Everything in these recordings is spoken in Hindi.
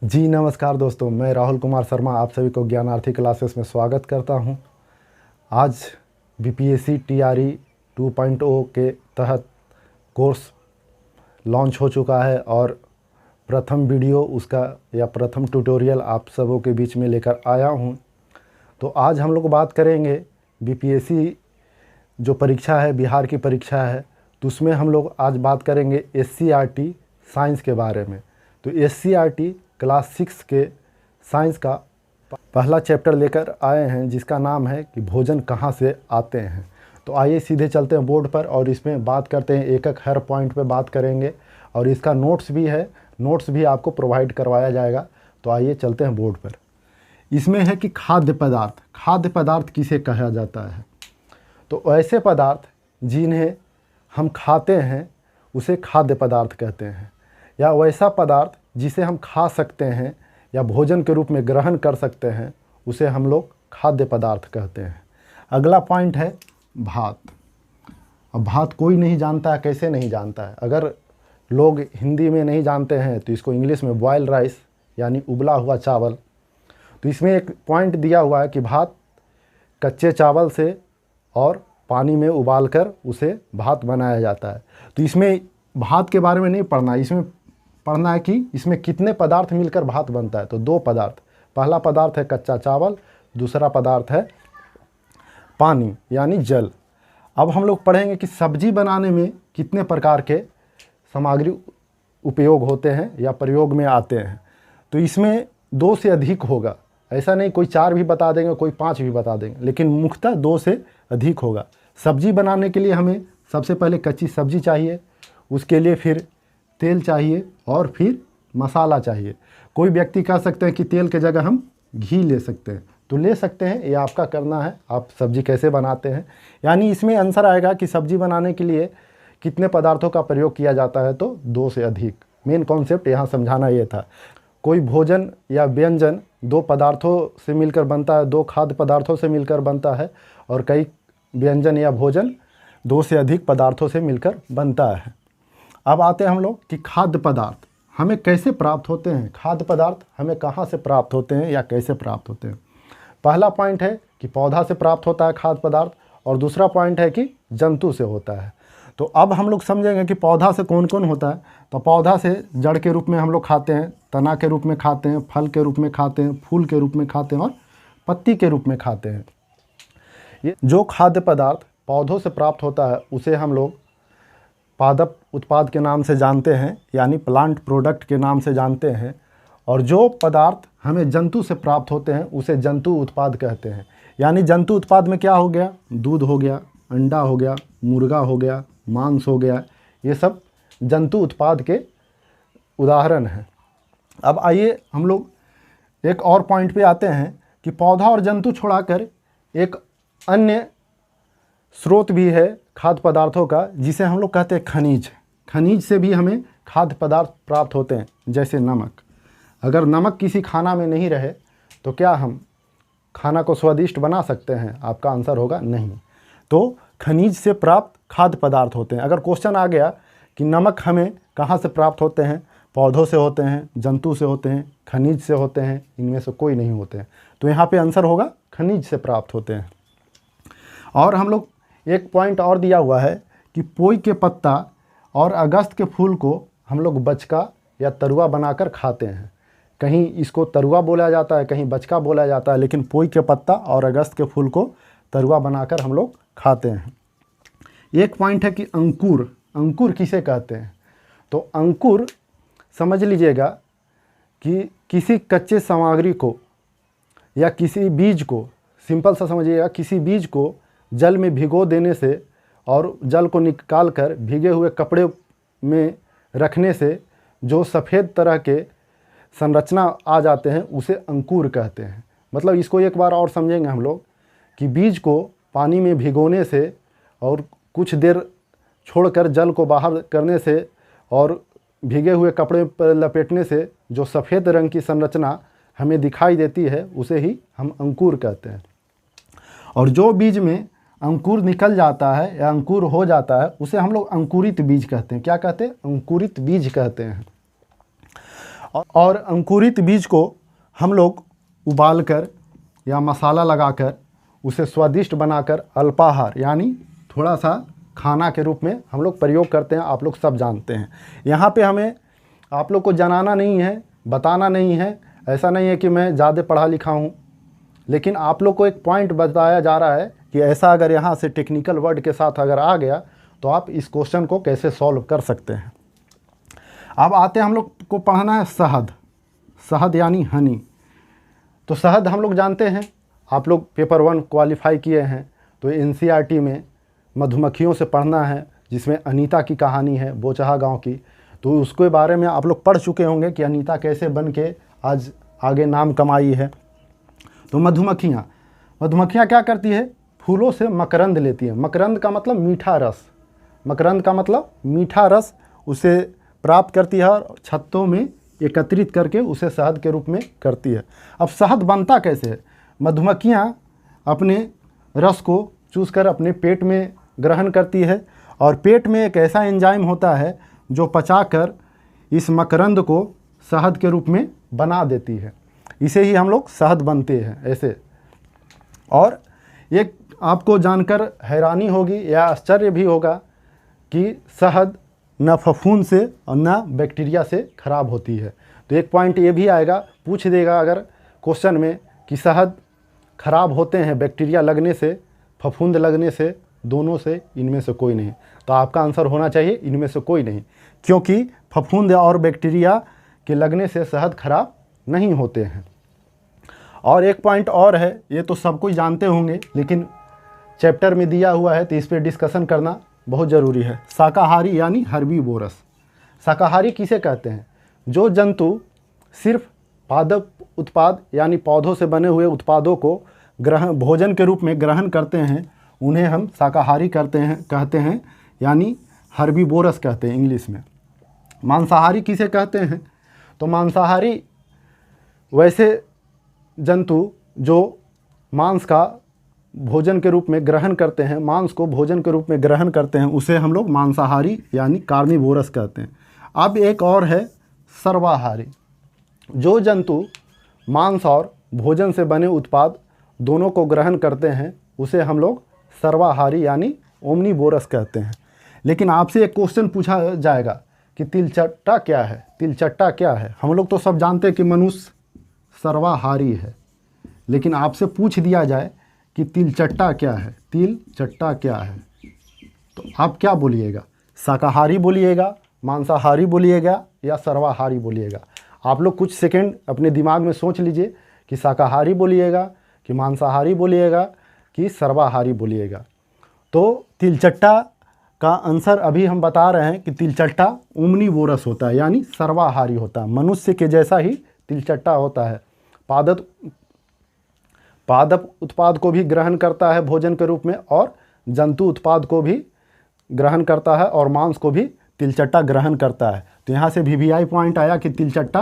जी नमस्कार दोस्तों, मैं राहुल कुमार शर्मा आप सभी को ज्ञानार्थी क्लासेस में स्वागत करता हूं। आज बीपीएससी टीआरई 2.0 के तहत कोर्स लॉन्च हो चुका है और प्रथम वीडियो उसका या प्रथम ट्यूटोरियल आप सबों के बीच में लेकर आया हूं। तो आज हम लोग बात करेंगे बीपीएससी जो परीक्षा है, बिहार की परीक्षा है, तो उसमें हम लोग आज बात करेंगे एससीईआरटी साइंस के बारे में। तो एससीईआरटी क्लास 6 के साइंस का पहला चैप्टर लेकर आए हैं जिसका नाम है कि भोजन कहाँ से आते हैं। तो आइए सीधे चलते हैं बोर्ड पर और इसमें बात करते हैं, एक एक हर पॉइंट पे बात करेंगे और इसका नोट्स भी है, नोट्स भी आपको प्रोवाइड करवाया जाएगा। तो आइए चलते हैं बोर्ड पर। इसमें है कि खाद्य पदार्थ, खाद्य पदार्थ किसे कहा जाता है। तो ऐसे पदार्थ जिन्हें हम खाते हैं उसे खाद्य पदार्थ कहते हैं, या वैसा पदार्थ जिसे हम खा सकते हैं या भोजन के रूप में ग्रहण कर सकते हैं उसे हम लोग खाद्य पदार्थ कहते हैं। अगला पॉइंट है भात। अब भात कोई नहीं जानता है, कैसे नहीं जानता है। अगर लोग हिंदी में नहीं जानते हैं तो इसको इंग्लिश में बॉयल राइस यानी उबला हुआ चावल। तो इसमें एक पॉइंट दिया हुआ है कि भात कच्चे चावल से और पानी में उबालकर उसे भात बनाया जाता है। तो इसमें भात के बारे में नहीं पढ़ना है, इसमें पढ़ना है कि इसमें कितने पदार्थ मिलकर भात बनता है। तो दो पदार्थ, पहला पदार्थ है कच्चा चावल, दूसरा पदार्थ है पानी यानी जल। अब हम लोग पढ़ेंगे कि सब्जी बनाने में कितने प्रकार के सामग्री उपयोग होते हैं या प्रयोग में आते हैं। तो इसमें 2 से अधिक होगा, ऐसा नहीं कोई 4 भी बता देंगे, कोई 5 भी बता देंगे, लेकिन मुख्यतः 2 से अधिक होगा। सब्जी बनाने के लिए हमें सबसे पहले कच्ची सब्जी चाहिए, उसके लिए फिर तेल चाहिए और फिर मसाला चाहिए। कोई व्यक्ति कह सकते हैं कि तेल के जगह हम घी ले सकते हैं, तो ले सकते हैं, ये आपका करना है, आप सब्जी कैसे बनाते हैं। यानी इसमें आंसर आएगा कि सब्जी बनाने के लिए कितने पदार्थों का प्रयोग किया जाता है, तो 2 से अधिक। मेन कॉन्सेप्ट यहाँ समझाना ये था। कोई भोजन या व्यंजन 2 पदार्थों से मिलकर बनता है, 2 खाद्य पदार्थों से मिलकर बनता है, और कई व्यंजन या भोजन 2 से अधिक पदार्थों से मिलकर बनता है। अब आते हैं हम लोग कि खाद्य पदार्थ हमें कैसे प्राप्त होते हैं, खाद्य पदार्थ हमें कहाँ से प्राप्त होते हैं या कैसे प्राप्त होते हैं। पहला पॉइंट है कि पौधा से प्राप्त होता है खाद्य पदार्थ, और दूसरा पॉइंट है कि जंतु से होता है। तो अब हम लोग समझेंगे कि पौधा से कौन कौन होता है। तो पौधा से जड़ के रूप में हम लोग खाते हैं, तना के रूप में खाते हैं, फल के रूप में खाते हैं, फूल के रूप में खाते हैं और पत्ती के रूप में खाते हैं। ये जो खाद्य पदार्थ पौधों से प्राप्त होता है उसे हम लोग पादप उत्पाद के नाम से जानते हैं, यानी प्लांट प्रोडक्ट के नाम से जानते हैं। और जो पदार्थ हमें जंतु से प्राप्त होते हैं उसे जंतु उत्पाद कहते हैं। यानी जंतु उत्पाद में क्या हो गया, दूध हो गया, अंडा हो गया, मुर्गा हो गया, मांस हो गया, ये सब जंतु उत्पाद के उदाहरण हैं। अब आइए हम लोग एक और पॉइंट पे आते हैं कि पौधा और जंतु छोड़ाकर एक अन्य स्रोत भी है खाद्य पदार्थों का, जिसे हम लोग कहते हैं खनिज। खनिज से भी हमें खाद्य पदार्थ प्राप्त होते हैं, जैसे नमक। अगर नमक किसी खाना में नहीं रहे तो क्या हम खाना को स्वादिष्ट बना सकते हैं? आपका आंसर होगा नहीं। तो खनिज से प्राप्त खाद्य पदार्थ होते हैं। अगर क्वेश्चन आ गया कि नमक हमें कहाँ से प्राप्त होते हैं, पौधों से होते हैं, जंतु से होते हैं, खनिज से होते हैं, इनमें से कोई नहीं होते हैं, तो यहाँ पे आंसर होगा खनिज से प्राप्त होते हैं। और हम लोग एक पॉइंट और दिया हुआ है कि पोई के पत्ता और अगस्त के फूल को हम लोग बचका या तरुआ बनाकर खाते हैं। कहीं इसको तरुआ बोला जाता है, कहीं बचका बोला जाता है, लेकिन पोई के पत्ता और अगस्त के फूल को तरुआ बनाकर हम लोग खाते हैं। एक पॉइंट है कि अंकुर, अंकुर किसे कहते हैं। तो अंकुर समझ लीजिएगा कि किसी कच्चे सामग्री को या किसी बीज को, सिंपल सा समझिएगा, किसी बीज को जल में भिगो देने से और जल को निकाल कर भीगे हुए कपड़े में रखने से जो सफ़ेद तरह के संरचना आ जाते हैं उसे अंकुर कहते हैं। मतलब इसको एक बार और समझेंगे हम लोग कि बीज को पानी में भिगोने से और कुछ देर छोड़कर जल को बाहर करने से और भीगे हुए कपड़े पर लपेटने से जो सफ़ेद रंग की संरचना हमें दिखाई देती है उसे ही हम अंकुर कहते हैं। और जो बीज में अंकुर निकल जाता है या अंकुर हो जाता है उसे हम लोग अंकुरित बीज कहते हैं। क्या कहते हैं? अंकुरित बीज कहते हैं। और अंकुरित बीज को हम लोग उबाल कर या मसाला लगाकर उसे स्वादिष्ट बनाकर अल्पाहार यानी थोड़ा सा खाना के रूप में हम लोग प्रयोग करते हैं, आप लोग सब जानते हैं। यहाँ पे हमें आप लोग को जनाना नहीं है, बताना नहीं है, ऐसा नहीं है कि मैं ज़्यादा पढ़ा लिखा हूँ, लेकिन आप लोग को एक पॉइंट बताया जा रहा है कि ऐसा अगर यहाँ से टेक्निकल वर्ड के साथ अगर आ गया तो आप इस क्वेश्चन को कैसे सॉल्व कर सकते हैं। अब आते हैं, हम लोग को पढ़ना है शहद। शहद यानी हनी। तो शहद हम लोग जानते हैं, आप लोग पेपर 1 क्वालिफाई किए हैं तो एनसीईआरटी में मधुमक्खियों से पढ़ना है, जिसमें अनीता की कहानी है बोचहा गांव की। तो उसके बारे में आप लोग पढ़ चुके होंगे कि अनीता कैसे बन के आज आगे नाम कमाई है। तो मधुमक्खियाँ क्या करती है, फूलों से मकरंद लेती है। मकरंद का मतलब मीठा रस, मकरंद का मतलब मीठा रस उसे प्राप्त करती है और छत्तों में एकत्रित करके उसे शहद के रूप में करती है। अब शहद बनता कैसे है, मधुमक्खियाँ अपने रस को चूसकर अपने पेट में ग्रहण करती है और पेट में एक ऐसा एंजाइम होता है जो पचाकर इस मकरंद को शहद के रूप में बना देती है। इसे ही हम लोग शहद बनते हैं ऐसे। और एक आपको जानकर हैरानी होगी या आश्चर्य भी होगा कि शहद न फफूंद से और न बैक्टीरिया से ख़राब होती है। तो एक पॉइंट ये भी आएगा, पूछ देगा अगर क्वेश्चन में कि शहद ख़राब होते हैं बैक्टीरिया लगने से, फफूंद लगने से, दोनों से, इनमें से कोई नहीं। तो आपका आंसर होना चाहिए इनमें से कोई नहीं, क्योंकि फफूंद और बैक्टीरिया के लगने से शहद खराब नहीं होते हैं। और एक पॉइंट और है, ये तो सब कोई जानते होंगे लेकिन चैप्टर में दिया हुआ है तो इस पर डिस्कशन करना बहुत ज़रूरी है। शाकाहारी यानी हर्बीवोरस। शाकाहारी किसे कहते हैं, जो जंतु सिर्फ पादप उत्पाद यानी पौधों से बने हुए उत्पादों को भोजन के रूप में ग्रहण करते हैं, उन्हें हम शाकाहारी कहते हैं यानी हर्बीवोरस कहते हैं इंग्लिश में। मांसाहारी किसे कहते हैं, तो मांसाहारी वैसे जंतु जो मांस का भोजन के रूप में ग्रहण करते हैं, मांस को भोजन के रूप में ग्रहण करते हैं, उसे हम लोग मांसाहारी यानी कार्निवोरस कहते हैं। अब एक और है सर्वाहारी। जो जंतु मांस और भोजन से बने उत्पाद दोनों को ग्रहण करते हैं उसे हम लोग सर्वाहारी यानी ओमनीवोरस कहते हैं। लेकिन आपसे एक क्वेश्चन पूछा जाएगा कि तिलचट्टा क्या है। तिलचट्टा क्या है, हम लोग तो सब जानते हैं कि मनुष्य सर्वाहारी है, लेकिन आपसे पूछ दिया जाए कि तिलचट्टा क्या है, तिलचट्टा क्या है, तो आप क्या बोलिएगा, शाकाहारी बोलिएगा, मांसाहारी बोलिएगा या सर्वाहारी बोलिएगा। आप लोग कुछ सेकंड अपने दिमाग में सोच लीजिए कि शाकाहारी बोलिएगा कि मांसाहारी बोलिएगा कि सर्वाहारी बोलिएगा। तो तिलचट्टा का आंसर अभी हम बता रहे हैं कि तिलचट्टा ओमनीवोरस होता है यानी सर्वाहारी होता है। मनुष्य के जैसा ही तिलचट्टा होता है, पादप उत्पाद को भी ग्रहण करता है भोजन के रूप में और जंतु उत्पाद को भी ग्रहण करता है और मांस को भी तिलचट्टा ग्रहण करता है। तो यहाँ से VVI पॉइंट आया कि तिलचट्टा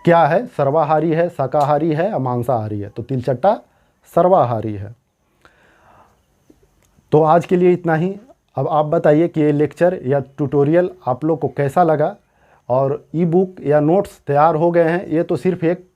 क्या है, सर्वाहारी है, शाकाहारी है या मांसाहारी है। तो तिलचट्टा सर्वाहारी है। तो आज के लिए इतना ही। अब आप बताइए कि ये लेक्चर या ट्यूटोरियल आप लोग को कैसा लगा और ई बुक या नोट्स तैयार हो गए हैं। ये तो सिर्फ एक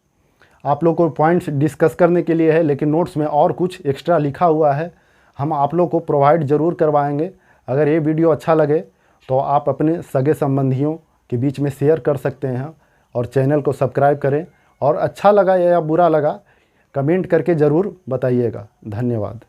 आप लोग को पॉइंट्स डिस्कस करने के लिए है, लेकिन नोट्स में और कुछ एक्स्ट्रा लिखा हुआ है, हम आप लोग को प्रोवाइड ज़रूर करवाएंगे। अगर ये वीडियो अच्छा लगे तो आप अपने सगे संबंधियों के बीच में शेयर कर सकते हैं और चैनल को सब्सक्राइब करें। और अच्छा लगा या बुरा लगा कमेंट करके ज़रूर बताइएगा। धन्यवाद।